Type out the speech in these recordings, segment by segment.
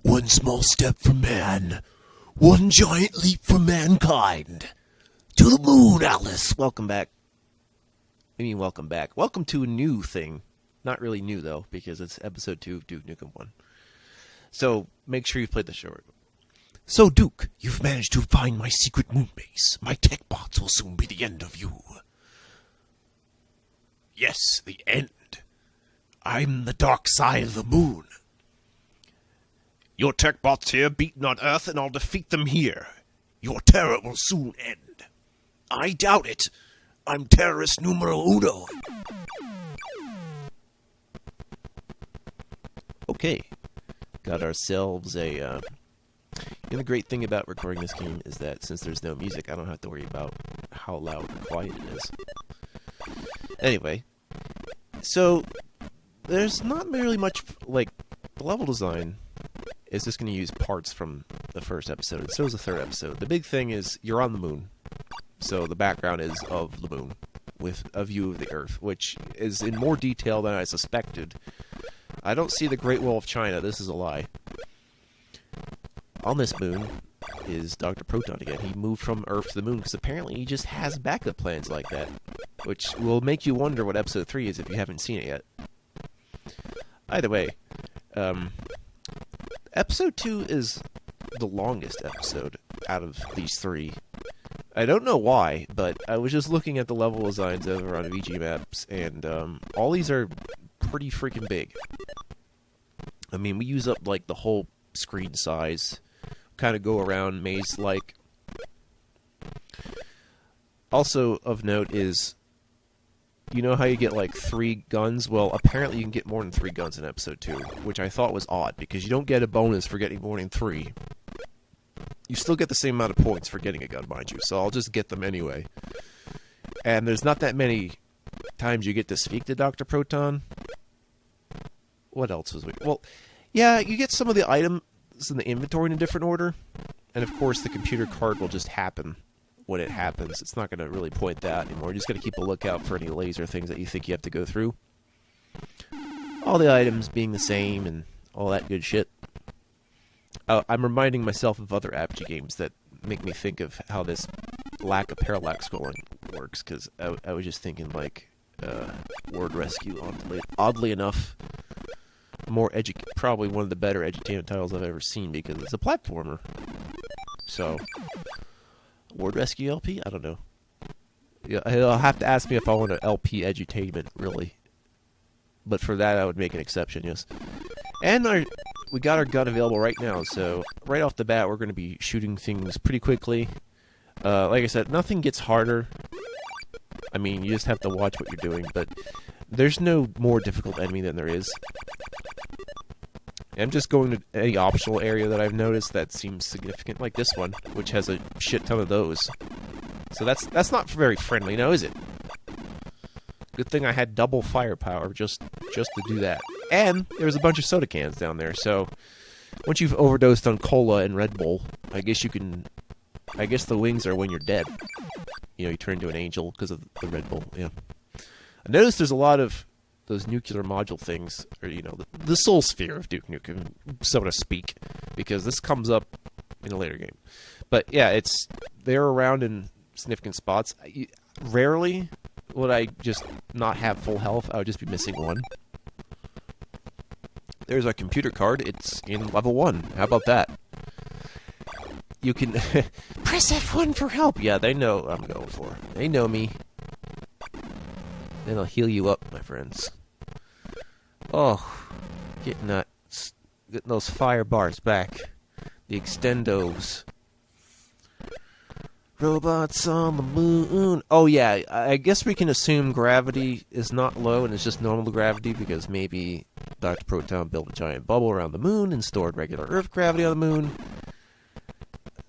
One small step for man, one giant leap for mankind. To the moon, Alice! Welcome back. Welcome back. Welcome to a new thing. Not really new, though, because it's episode 2 of Duke Nukem 1. So, make sure you've played the show. So, Duke, you've managed to find my secret moon base. My tech bots will soon be the end of you. Yes, the end. I'm the dark side of the moon. Your tech bots here beaten on Earth, and I'll defeat them here. Your terror will soon end. I doubt it. I'm terrorist numero uno. Okay. Got ourselves a... the great thing about recording this game is that since there's no music, I don't have to worry about how loud or quiet it is. Anyway. So, there's not really much... the level design is just going to use parts from the first episode, and so is the third episode. The big thing is you're on the moon. So the background is of the moon, with a view of the Earth, which is in more detail than I suspected. I don't see the Great Wall of China. This is a lie. On this moon is Dr. Proton again. He moved from Earth to the moon because apparently he just has backup plans like that, which will make you wonder what Episode 3 is if you haven't seen it yet. Either way, Episode 2 is the longest episode out of these 3. I don't know why, but I was just looking at the level designs over on VG Maps, and all these are pretty freaking big. I mean, we use up, the whole screen size. Kind of go around maze-like. Also, of note is, you know how you get, 3 guns? Well, apparently you can get more than 3 guns in Episode 2, which I thought was odd, because you don't get a bonus for getting more than 3. You still get the same amount of points for getting a gun, mind you, so I'll just get them anyway. And there's not that many times you get to speak to Dr. Proton. What else was we... Well, yeah, you get some of the items in the inventory in a different order. And of course, the computer card will just happen when it happens. It's not going to really point that anymore. You're just going to keep a lookout for any laser things that you think you have to go through. All the items being the same and all that good shit. I'm reminding myself of other Apogee games that make me think of how this lack of parallax scrolling works, because I was just thinking, Word Rescue, oddly enough, probably one of the better edutainment titles I've ever seen, because it's a platformer. So, Word Rescue LP? I don't know. Yeah, he'll have to ask me if I want an LP edutainment, really. But for that, I would make an exception, yes. And we got our gun available right now, so right off the bat, we're going to be shooting things pretty quickly. Like I said, nothing gets harder. I mean, you just have to watch what you're doing, but there's no more difficult enemy than there is. I'm just going to any optional area that I've noticed that seems significant, like this one, which has a shit ton of those. So that's not very friendly now, is it? Good thing I had double firepower just to do that. And there was a bunch of soda cans down there, so once you've overdosed on cola and Red Bull, I guess the wings are when you're dead. You turn into an angel because of the Red Bull, yeah. I noticed there's a lot of those nuclear module things, or, the soul sphere of Duke Nukem, so to speak, because this comes up in a later game. But, yeah, they're around in significant spots. Rarely would I just not have full health. I would just be missing one. There's our computer card. It's in level 1. How about that? You can press F1 for help. Yeah, they know what I'm going for. They know me. Then I'll heal you up, my friends. Oh, getting those fire bars back. The extendos. Robots on the moon. Oh, yeah, I guess we can assume gravity is not low and it's just normal gravity because maybe Dr. Proton built a giant bubble around the moon and stored regular Earth gravity on the moon.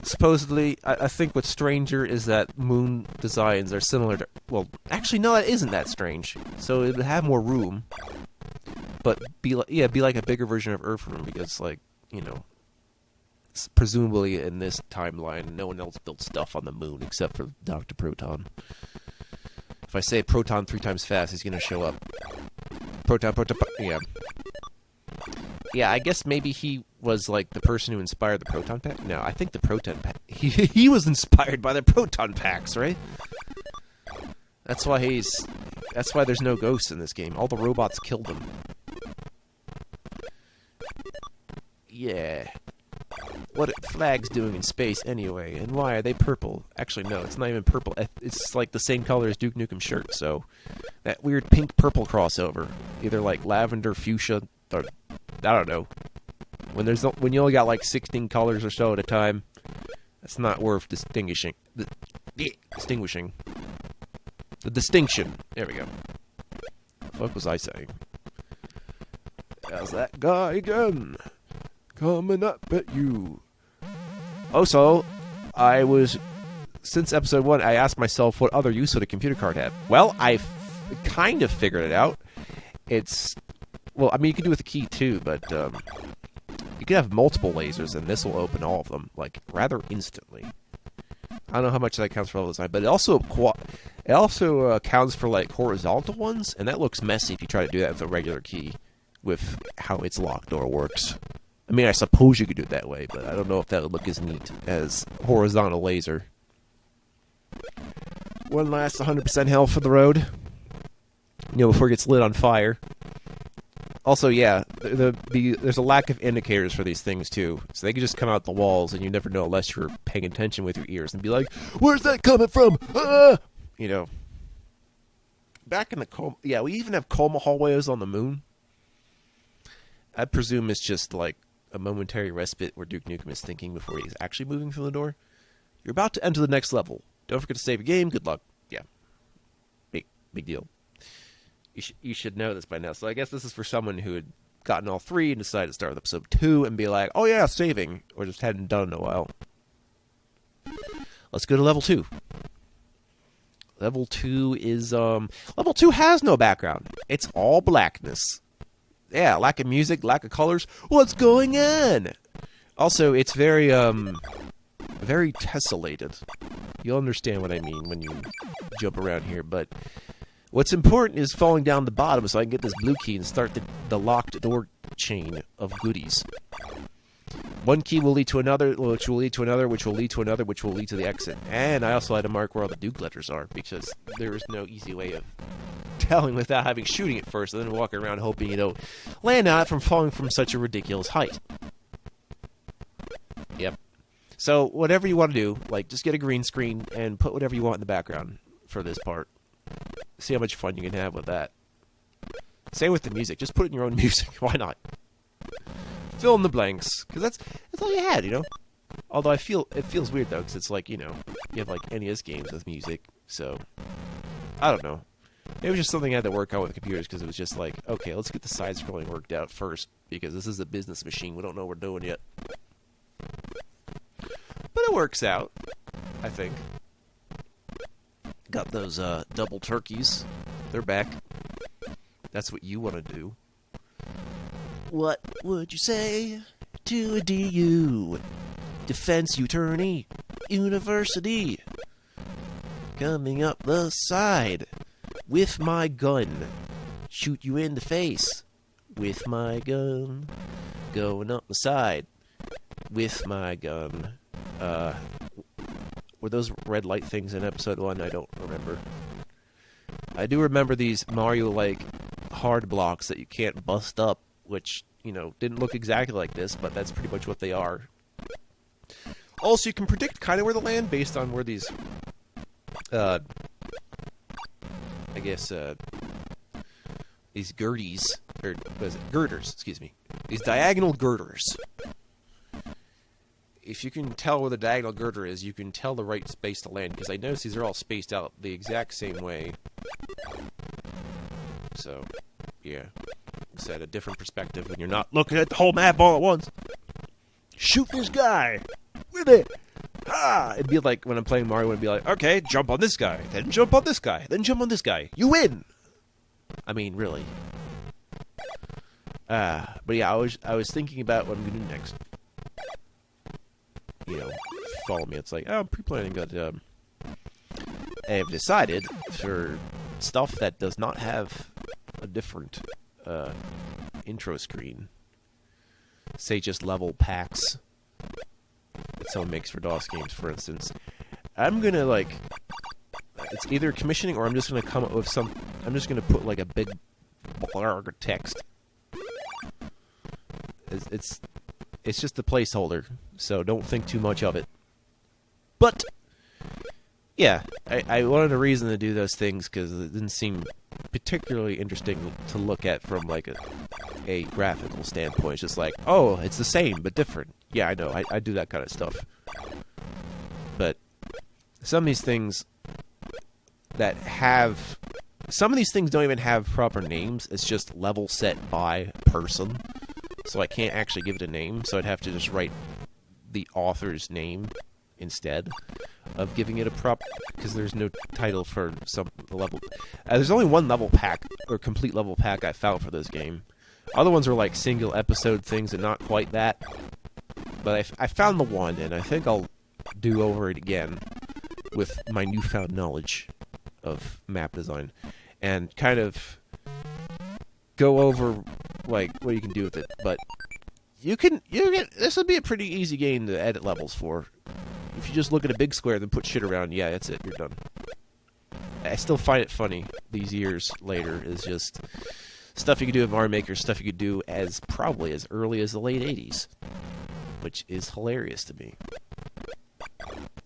Supposedly, I think what's stranger is that moon designs are similar to... Well, actually, no, that isn't that strange. So it would have more room, but be like a bigger version of Earth room because, presumably in this timeline, no one else built stuff on the moon except for Dr. Proton. If I say Proton 3 times fast, he's going to show up. Proton, yeah. Yeah, I guess maybe he was like the person who inspired the proton pack. No, I think the proton pack. He was inspired by the proton packs, right? That's why there's no ghosts in this game. All the robots killed him. Yeah. What are flags doing in space anyway? And why are they purple? Actually, no, it's not even purple. It's like the same color as Duke Nukem's shirt, so that weird pink-purple crossover. Either like lavender, fuchsia, or I don't know. When you only got like 16 colors or so at a time, that's not worth distinguishing. The distinction. There we go. What was I saying? How's that guy again? Coming up at you. Also, since episode 1, I asked myself what other use would a computer card have. Well, I kind of figured it out. Well, I mean, you can do it with a key too, but you can have multiple lasers, and this will open all of them, like, rather instantly. I don't know how much that counts for level design, but it also accounts for, like, horizontal ones, and that looks messy if you try to do that with a regular key, with how its lock door works. I mean, I suppose you could do it that way, but I don't know if that would look as neat as horizontal laser. One last 100% health for the road. Before it gets lit on fire. Also, yeah, there's a lack of indicators for these things, too. So they can just come out the walls, and you never know unless you're paying attention with your ears and be like, where's that coming from? Back in the coma... Yeah, we even have coma hallways on the moon. I presume it's just, like, a momentary respite where Duke Nukem is thinking before he's actually moving through the door. You're about to enter the next level. Don't forget to save your game. Good luck. Yeah. Big deal. You should know this by now. So I guess this is for someone who had gotten all 3 and decided to start with episode 2 and be like, oh yeah, saving. Or just hadn't done it in a while. Let's go to level 2. Level 2 is, Level 2 has no background. It's all blackness. Yeah, lack of music, lack of colors. What's going on? Also, it's very tessellated. You'll understand what I mean when you jump around here, but what's important is falling down the bottom so I can get this blue key and start the locked door chain of goodies. One key will lead to another, which will lead to another, which will lead to another, which will lead to the exit. And I also had to mark where all the Duke letters are, because there is no easy way of telling without having shooting it first, and then walking around hoping you don't land on it from falling from such a ridiculous height. Yep. So, whatever you want to do, like, just get a green screen and put whatever you want in the background for this part. See how much fun you can have with that. Same with the music. Just put in your own music. Why not? Fill in the blanks. Because that's all you had, Although it feels weird, though, because it's like, you have, like, NES games with music. So, I don't know. It was just something I had to work on with computers, because it was just like, okay, let's get the side-scrolling worked out first, because this is a business machine. We don't know what we're doing yet. But it works out, I think. Got those double turkeys. They're back. That's what you want to do. What would you say to a DU? Defense Attorney University. Coming up the side with my gun. Shoot you in the face with my gun. Going up the side with my gun. Were those red light things in episode 1? I don't remember. I do remember these Mario-like hard blocks that you can't bust up, which, didn't look exactly like this, but that's pretty much what they are. Also, you can predict kind of where they land based on where these, these girdies, or what is it? Girders, excuse me. These diagonal girders. If you can tell where the diagonal girder is, you can tell the right space to land, because I notice these are all spaced out the exact same way. So, yeah. It's at a different perspective when you're not looking at the whole map all at once. Shoot this guy! With it! Ah! It'd be like when I'm playing Mario, it'd be like, okay, jump on this guy, then jump on this guy, then jump on this guy. You win! I mean, really. But yeah, I was thinking about what I'm going to do next. Follow me. It's like, I'm pre-planning, but I have decided for stuff that does not have a different intro screen, say just level packs that someone makes for DOS games, for instance, I'm gonna like, it's either commissioning or I'm just gonna come up with some. I'm just gonna put like a big blurb text. It's just a placeholder, so don't think too much of it. But yeah, I wanted a reason to do those things because it didn't seem particularly interesting to look at from like a graphical standpoint. It's just like, oh, it's the same but different. Yeah, I know. I do that kind of stuff. But some of these things that have... Some of these things don't even have proper names. It's just level set by person. So I can't actually give it a name. So I'd have to just write the author's name instead of giving it a prop, because there's no title for some level. There's only one level pack, or complete level pack I found for this game. Other ones are like single episode things and not quite that. But I found the one, and I think I'll do over it again with my newfound knowledge of map design, and kind of go over like what you can do with it. But this would be a pretty easy game to edit levels for. If you just look at a big square, then put shit around, yeah, that's it, you're done. I still find it funny, these years later, is just stuff you could do in Mario Maker, stuff you could do probably as early as the late 80s, which is hilarious to me.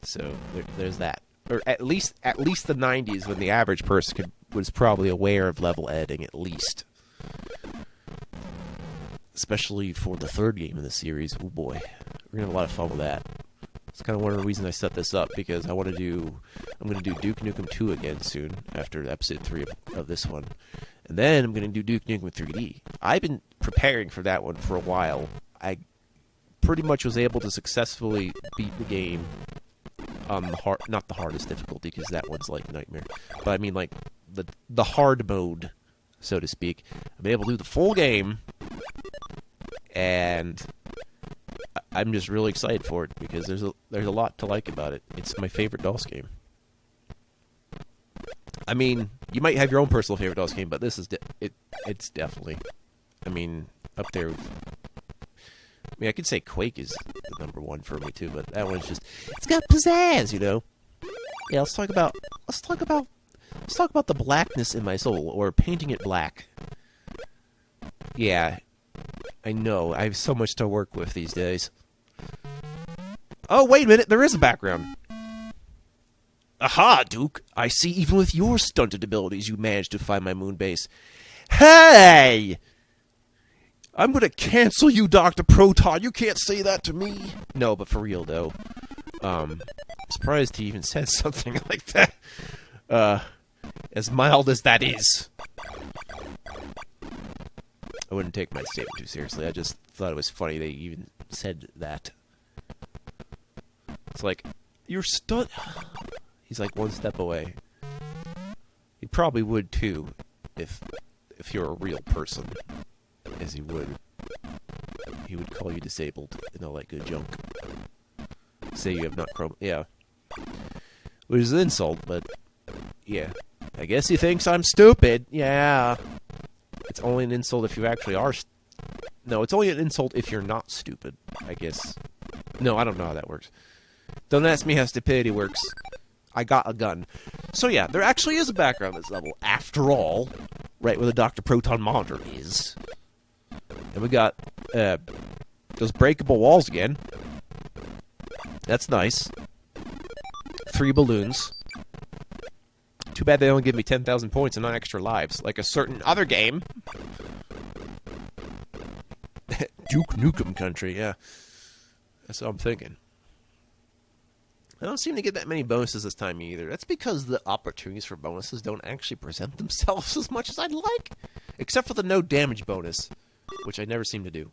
So, there's that. Or at least the 90s, when the average person was probably aware of level editing, at least. Especially for the third game in the series. Oh boy, we're gonna have a lot of fun with that. It's kind of one of the reasons I set this up, because I'm going to do Duke Nukem 2 again soon, after episode 3 of this one. And then I'm going to do Duke Nukem 3D. I've been preparing for that one for a while. I pretty much was able to successfully beat the game on not the hardest difficulty, because that one's like nightmare. But I mean like the hard mode, so to speak. I've been able to do the full game, and I'm just really excited for it, because there's a lot to like about it. It's my favorite DOS game. I mean, you might have your own personal favorite DOS game, but this is it's definitely, I mean, up there. I mean, I could say Quake is the number one for me too, but that one's just, it's got pizzazz, you know. Yeah, let's talk about the blackness in my soul, or painting it black. Yeah, I know. I have so much to work with these days. Oh, wait a minute. There is a background. Aha, Duke. I see even with your stunted abilities you managed to find my moon base. Hey! I'm gonna cancel you, Dr. Proton. You can't say that to me. No, but for real, though. I'm surprised he even said something like that. As mild as that is. I wouldn't take my statement too seriously. I just thought it was funny they even said that. It's like, you're stunned. He's like one step away. He probably would too, if you're a real person, as he would. He would call you disabled and all that good junk. Say you have not yeah. Which is an insult, but yeah. I guess he thinks I'm stupid. Yeah. It's only an insult if you actually are. No, it's only an insult if you're not stupid, I guess. No, I don't know how that works. Don't ask me how stupidity works. I got a gun. So yeah, there actually is a background on this level, after all. Right where the Dr. Proton monitor is. And we got those breakable walls again. That's nice. 3 balloons. Too bad they only give me 10,000 points and not extra lives, like a certain other game. Duke Nukem Country, yeah. That's what I'm thinking. I don't seem to get that many bonuses this time either. That's because the opportunities for bonuses don't actually present themselves as much as I'd like. Except for the no damage bonus, which I never seem to do.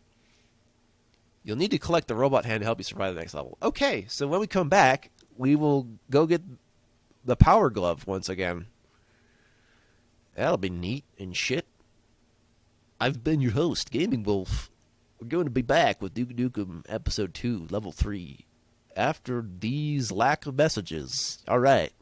You'll need to collect the robot hand to help you survive the next level. Okay, so when we come back, we will go get the power glove once again. That'll be neat and shit. I've been your host, Gaming Wolf. We're going to be back with Duke Nukem Episode 2, Level 3, after these lack of messages. Alright.